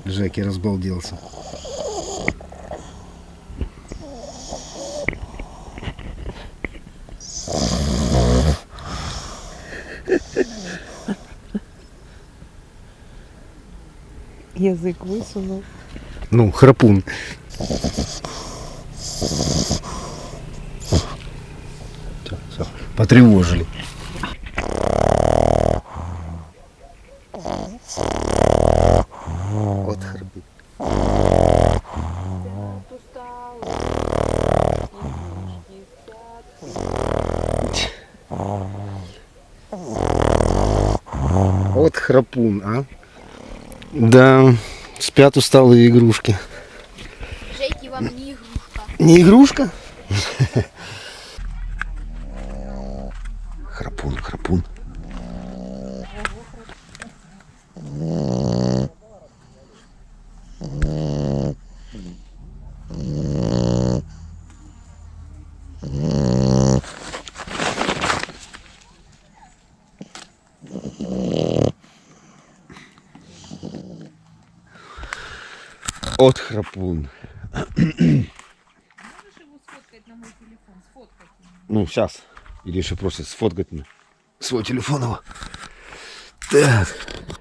Джеки разбалделся. Язык высунул. Ну, храпун. Всё, потревожили. Вот храпит. Вот храпун, а? Да, спят усталые игрушки. Жейки вам не игрушка. Не игрушка? Храпун, храпун. От храпун. Можешь его сфоткать на мой телефон? Сфоткать. Ну, сейчас. Илюша просит сфоткать мне свой телефон его. Так.